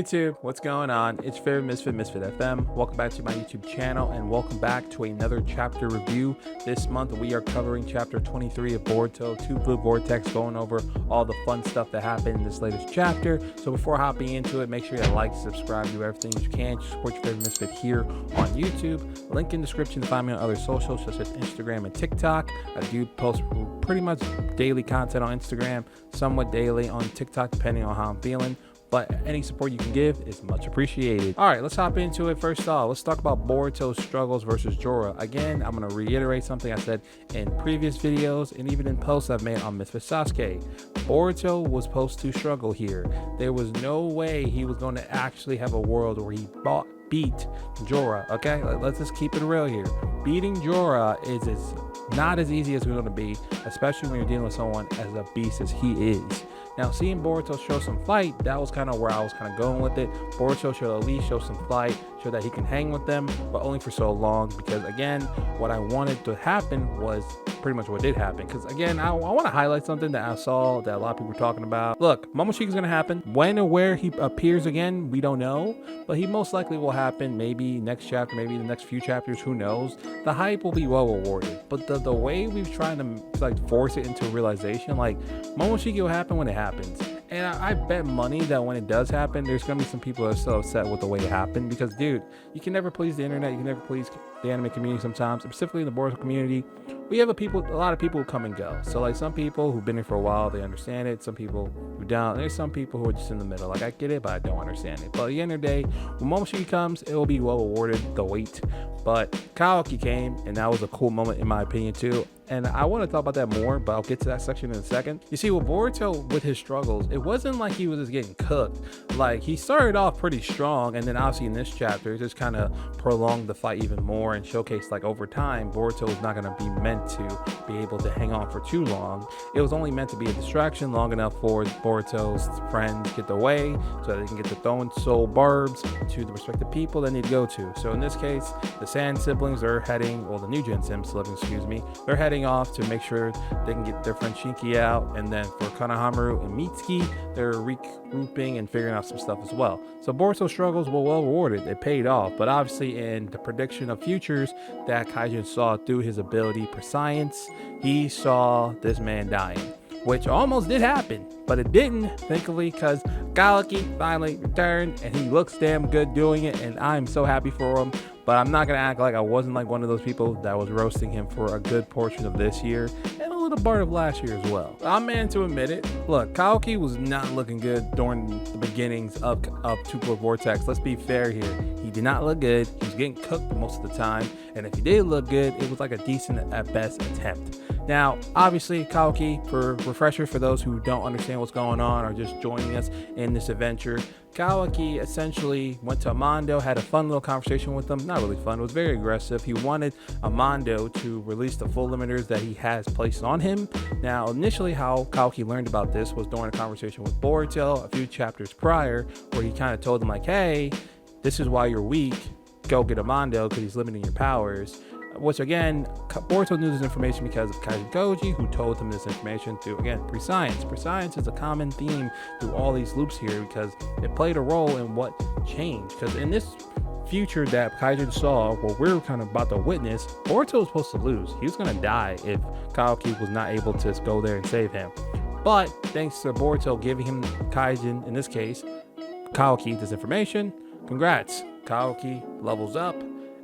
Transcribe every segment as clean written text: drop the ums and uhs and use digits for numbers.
YouTube, what's going on? It's your favorite Misfit FM. Welcome back to my YouTube channel and welcome back to another chapter review. This month we are covering chapter 23 of Boruto, 2 Blue Vortex, going over all the fun stuff that happened in this latest chapter. So before hopping into it, make sure you like, subscribe, do everything you can to support your favorite Misfit here on YouTube. Link in the description to find me on other socials such as Instagram and TikTok. I do post pretty much daily content on Instagram, somewhat daily on TikTok depending on how I'm feeling. But any support you can give is much appreciated. All right, let's hop into it. First off, let's talk about Boruto's struggles versus Jorah. Again, I'm going to reiterate something I said in previous videos and even in posts I've made on Misfit Sasuke. Boruto was supposed to struggle here. There was no way he was going to actually have a world where he beat Jorah. Okay, let's just keep it real here. Beating Jorah is not as easy as it's going to be, especially when you're dealing with someone as a beast as he is. Now, seeing Boruto show some fight, that was kind of where I was kind of going with it. Boruto should at least show some fight, show that he can hang with them, but only for so long, because again, what I wanted to happen was pretty much what did happen. Because again, I want to highlight something that I saw that a lot of people were talking about. Look, Momoshiki is going to happen. When or where he appears again, we don't know, but he most likely will happen maybe next chapter, maybe the next few chapters, who knows. The hype will be well rewarded, but the way we've tried to like force it into realization, like Momoshiki will happen when it happens. And I bet money that when it does happen, there's going to be some people that are so upset with the way it happened, because dude, you can never please the internet, you can never please the anime community sometimes, specifically in the Boruto community. We have a lot of people who come and go. So like some people who've been here for a while, they understand it. Some people who don't. There's some people who are just in the middle. Like I get it, but I don't understand it. But at the end of the day, when Momoshiki comes, it will be well rewarded, the wait. But Kawaki came, and that was a cool moment in my opinion too. And I want to talk about that more, but I'll get to that section in a second. You see, with Boruto, with his struggles, it wasn't like he was just getting cooked. Like, he started off pretty strong, and then obviously in this chapter, it just kind of prolonged the fight even more and showcased, like, over time, Boruto is not going to be meant to be able to hang on for too long. It was only meant to be a distraction long enough for Boruto's friends to get away so that they can get the throwing soul barbs to the respective people they need to go to. So in this case, the Sand siblings are heading, well, the new Gen Sim siblings, excuse me, they're heading off to make sure they can get their friend Shinki out, and then for Konohamaru and Mitsuki, they're regrouping and figuring out some stuff as well. So Boruto's struggles were well rewarded. It paid off, but obviously in the prediction of futures that Kashin saw through his ability prescience, he saw this man dying, which almost did happen, but it didn't, thankfully, because Kawaki finally returned and he looks damn good doing it, and I'm so happy for him. But I'm not going to act like I wasn't like one of those people that was roasting him for a good portion of this year and a little part of last year as well. I'm man to admit it. Look, Kawaki was not looking good during the beginnings of 2 Blue Vortex. Let's be fair here. He did not look good. He was getting cooked most of the time. And if he did look good, it was like a decent at best attempt. Now, obviously, Kawaki, for refresher for those who don't understand what's going on or just joining us in this adventure, Kawaki essentially went to Amando, had a fun little conversation with him. Not really fun, it was very aggressive. He wanted Amando to release the full limiters that he has placed on him. Now, initially how Kawaki learned about this was during a conversation with Boruto a few chapters prior, where he kind of told him like, hey, this is why you're weak. Go get Amando because he's limiting your powers. Which again, Boruto knew this information because of Kashin Koji, who told him this information through, again, prescience. Prescience is a common theme through all these loops here because it played a role in what changed. Because in this future that Kashin saw, what we're kind of about to witness, Boruto was supposed to lose. He was going to die if Kawaki was not able to go there and save him. But thanks to Boruto giving him Kashin, in this case, Kawaki, this information, congrats. Kawaki levels up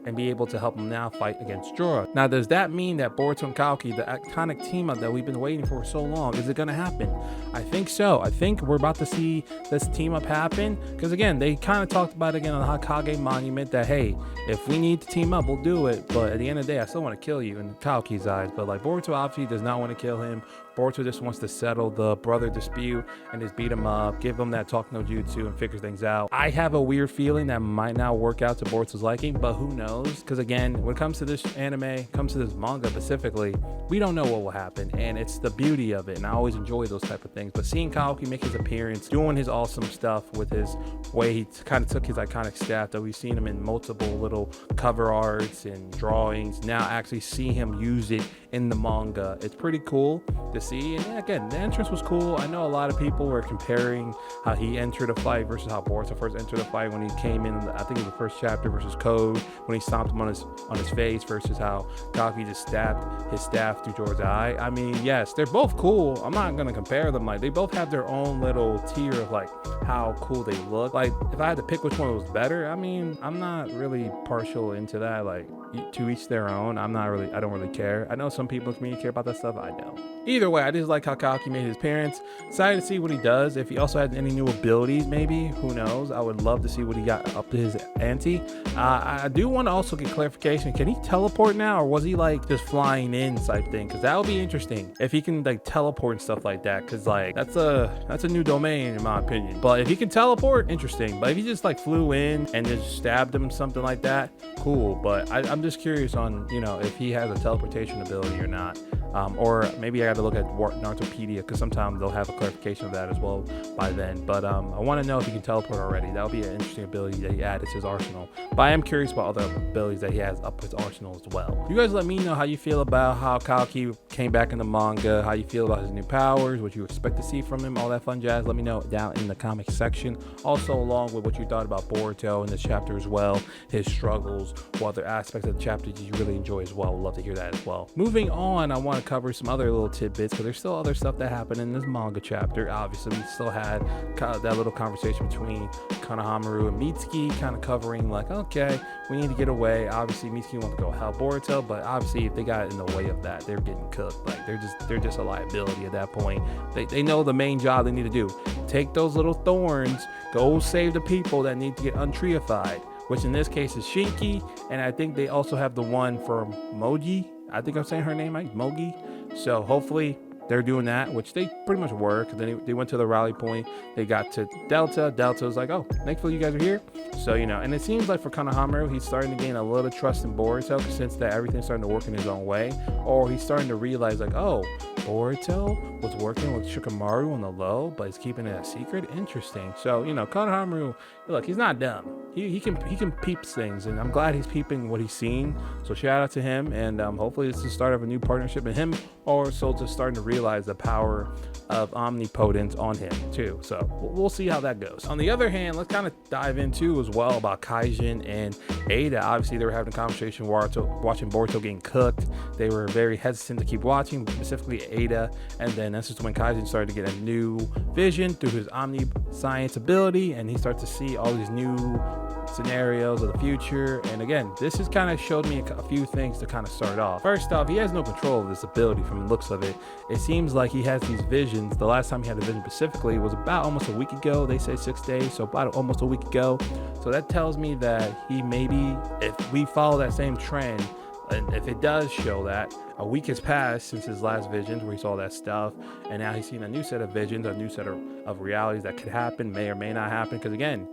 and be able to help him now fight against Jorah. Now, does that mean that Boruto and Kawaki, the iconic team up that we've been waiting for so long, is it going to happen? I think so. I think we're about to see this team up happen, because again, they kind of talked about it again on the Hokage monument that, hey, if we need to team up, we'll do it, but at the end of the day, I still want to kill you in Kawaki's eyes. But like, Boruto obviously does not want to kill him. Boruto just wants to settle the brother dispute and just beat him up, give him that talk no jutsu and figure things out. I have a weird feeling that might not work out to Boruto's liking, but who knows? Because again, when it comes to this anime, comes to this manga specifically, we don't know what will happen, and it's the beauty of it, and I always enjoy those type of things. But seeing Kawaki make his appearance, doing his awesome stuff with his way he kind of took his iconic staff that we've seen him in multiple little cover arts and drawings, now actually see him use it in the manga, it's pretty cool to see. And again, the entrance was cool. I know a lot of people were comparing how he entered a fight versus how Boruto first entered a fight when he came in. I think it was the first chapter versus Code when he stomped him on his face versus how Kawaki just stabbed his staff through George's eye. I mean, yes, they're both cool. I'm not gonna compare them. Like, they both have their own little tier of like how cool they look. Like, if I had to pick which one was better, I mean, I'm not really partial into that. Like, to each their own. I don't really care. I know some people in the community care about that stuff. I don't. Either way, I just like how Kawaki made his appearance. Excited to see what he does. If he also has any new abilities, maybe, who knows? I would love to see what he got up to his ante. I do want to also get clarification. Can he teleport now, or was he like just flying in type thing? Because that would be interesting if he can like teleport and stuff like that. Because like that's a new domain in my opinion. But if he can teleport, interesting. But if he just like flew in and just stabbed him, something like that, cool. But I'm just curious on, you know, if he has a teleportation ability or not. Or maybe I got to look at Narutopedia, because sometimes they'll have a clarification of that as well by then. But I want to know if he can teleport already. That would be an interesting ability that he added to his arsenal. But I am curious about other abilities that he has up his arsenal as well. You guys let me know how you feel about how Kawaki came back in the manga, how you feel about his new powers, what you expect to see from him, all that fun jazz. Let me know down in the comment section. Also, along with what you thought about Boruto in this chapter as well, his struggles, what other aspects of the chapter did you really enjoy as well. Would love to hear that as well. Moving on, I want to cover some other little tidbits, because there's still other stuff that happened in this manga chapter. Obviously, we still had that little conversation between Konohamaru and Mitsuki, kind of covering like, okay, we need to get away. Obviously, Mitsuki wants to go help Boruto, but obviously, if they got in the way of that, they're getting cooked. Like, they're just a liability at that point. They know the main job they need to do. Take those little thorns, go save the people that need to get untreeified, which in this case is Shinki, and I think they also have the one for Mogi. I think I'm saying her name right, Mogi. So hopefully they're doing that, which they pretty much were, because then they went to the rally point. They got to Delta. Delta was like, oh, thankfully you guys are here. So, you know, and it seems like for Konohamaru, he's starting to gain a little trust in Boruto, since that everything's starting to work in his own way. Or he's starting to realize like, oh, Boruto was working with Shikamaru on the low, but he's keeping it a secret. Interesting. So, you know, Konohamaru, look, he's not dumb. He can peep things, and I'm glad he's peeping what he's seeing. So shout out to him, and hopefully this is the start of a new partnership in him, or so just starting to realize the power of omnipotence on him too. So we'll see how that goes. On the other hand, let's kind of dive into as well about Kashin and Ada. Obviously, they were having a conversation watching Boruto getting cooked. They were very hesitant to keep watching, specifically Ada. And then that's just when Kashin started to get a new vision through his omniscience ability, and he started to see all these new scenarios of the future. And again, this has kind of showed me a few things to kind of start off. First off, he has no control of this ability from the looks of it. It seems like he has these visions. The last time he had a vision specifically was about almost a week ago. They say 6 days, so about almost a week ago. So that tells me that he maybe, if we follow that same trend, and if it does show that a week has passed since his last visions where he saw that stuff, and now he's seen a new set of visions, a new set of realities that could happen, may or may not happen. Because again,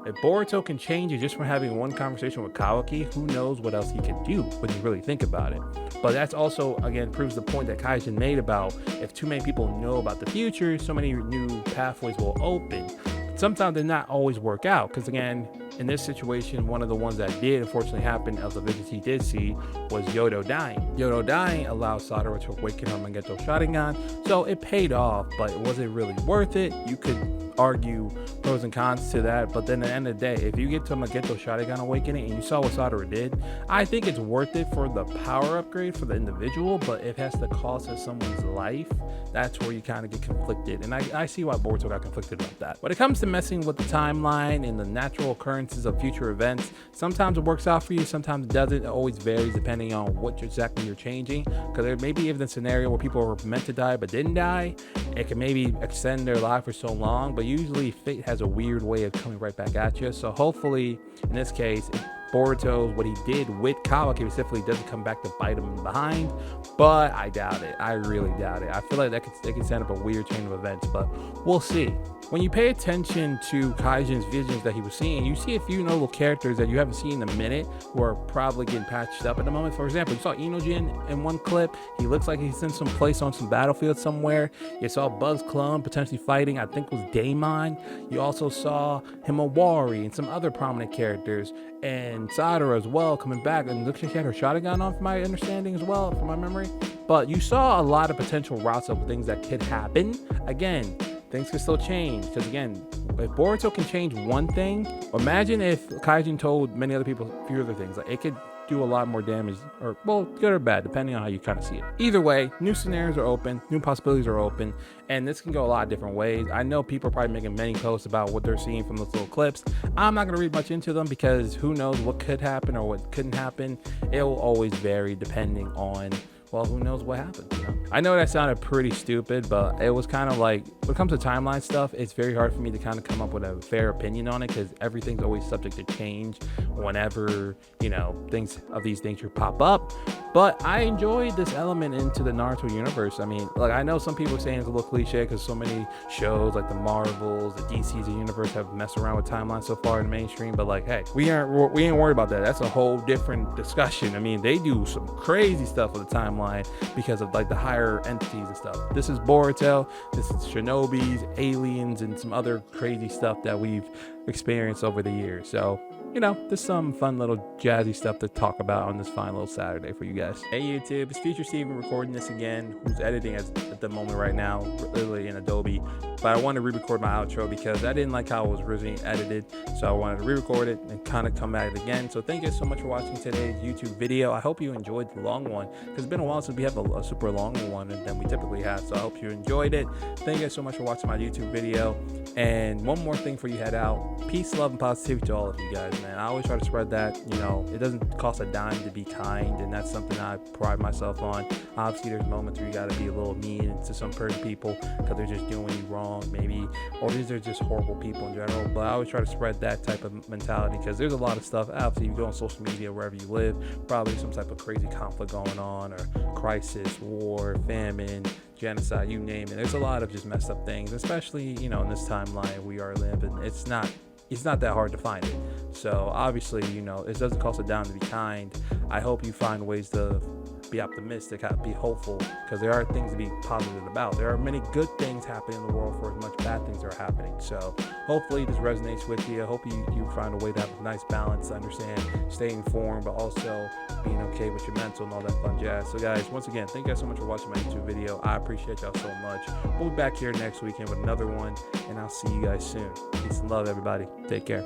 if Boruto can change it just from having one conversation with Kawaki, who knows what else he can do when you really think about it. But that's also, again, proves the point that Kashin made about if too many people know about the future, so many new pathways will open. Sometimes they not always work out, because again, in this situation, one of the ones that did unfortunately happen of the visions he did see was Yodo dying. Yodo dying allowed Satoru to awaken her Mangeto Sharingan, so it paid off, but was it really worth it? You could argue pros and cons to that, but then at the end of the day, if you get to Mangeto Sharingan awakening and you saw what Satoru did, I think it's worth it for the power upgrade for the individual, but if it has to cost us someone's life, that's where you kind of get conflicted. And I see why Boruto got conflicted about that. When it comes to messing with the timeline and the natural occurrences of future events, sometimes it works out for you, sometimes it doesn't. It always varies depending on what exactly you're changing, because there may be even a scenario where people were meant to die but didn't die. It can maybe extend their life for so long, but usually fate has a weird way of coming right back at you. So hopefully in this case, Boruto, what he did with Kawaki specifically, doesn't come back to bite him behind, but I doubt it. I really doubt it. I feel like that could set up a weird chain of events, but we'll see. When you pay attention to Kaijin's visions that he was seeing, you see a few notable characters that you haven't seen in a minute who are probably getting patched up at the moment. For example, you saw Inojin in one clip. He looks like he's in some place on some battlefield somewhere. You saw Buzz Clone potentially fighting, I think it was Daemon. You also saw Himawari and some other prominent characters. And and Sadara as well coming back, and looks like she had her Sharingan on, from my understanding as well, from my memory. But you saw a lot of potential routes of things that could happen. Again, things can still change, because again, if Boruto can change one thing, imagine if Kashin told many other people a few other things. Like, it could do a lot more damage, or well, good or bad, depending on how you kind of see it. Either way, new scenarios are open, new possibilities are open, and this can go a lot of different ways. I know people are probably making many posts about what they're seeing from those little clips. I'm not going to read much into them, because who knows what could happen or what couldn't happen. It will always vary depending on, well, who knows what happened, you know? I know that sounded pretty stupid, but it was kind of like, when it comes to timeline stuff, it's very hard for me to kind of come up with a fair opinion on it, because everything's always subject to change whenever, you know, things of these nature pop up. But I enjoyed this element into the Naruto universe. I mean, like, I know some people are saying it's a little cliche because so many shows like the Marvels, the DC's, the universe have messed around with timelines so far in the mainstream, but like, hey, we ain't worried about that. That's a whole different discussion. I mean, they do some crazy stuff with the timeline because of like the higher entities and stuff. This is Boruto, this is Shinobis, aliens, and some other crazy stuff that we've experienced over the years. So, you know, there's some fun little jazzy stuff to talk about on this fine little Saturday for you guys. Hey YouTube, it's Future Steven recording this again, who's editing at the moment right now, literally in Adobe. But I wanted to re-record my outro because I didn't like how it was originally edited, so I wanted to re-record it and kind of come at it again. So thank you so much for watching today's YouTube video. I hope you enjoyed the long one, because it's been a while since we have a super long one than we typically have, so I hope you enjoyed it. Thank you so much for watching my YouTube video. And one more thing for you head out, peace, love, and positivity to all of you guys, man. I always try to spread that. You know, it doesn't cost a dime to be kind, and that's something I pride myself on. Obviously there's moments where you got to be a little mean to some certain people because they're just doing you wrong, maybe, or these are just horrible people in general. But I always try to spread that type of mentality, because there's a lot of stuff. Obviously, you go on social media, wherever you live, probably some type of crazy conflict going on, or crisis, war, famine, genocide, you name it. There's a lot of just messed up things, especially, you know, in this timeline we are living. It's not that hard to find it. So obviously, you know, it doesn't cost a dime to be kind. I hope you find ways to be optimistic, be hopeful, because there are things to be positive about. There are many good things happening in the world for as much bad things are happening. So hopefully this resonates with you. I hope you find a way to have a nice balance, understand, stay informed, but also being okay with your mental and all that fun jazz. So guys, once again, thank you guys so much for watching my YouTube video. I appreciate y'all so much. We'll be back here next weekend with another one, and I'll see you guys soon. Peace and love, everybody. Take care.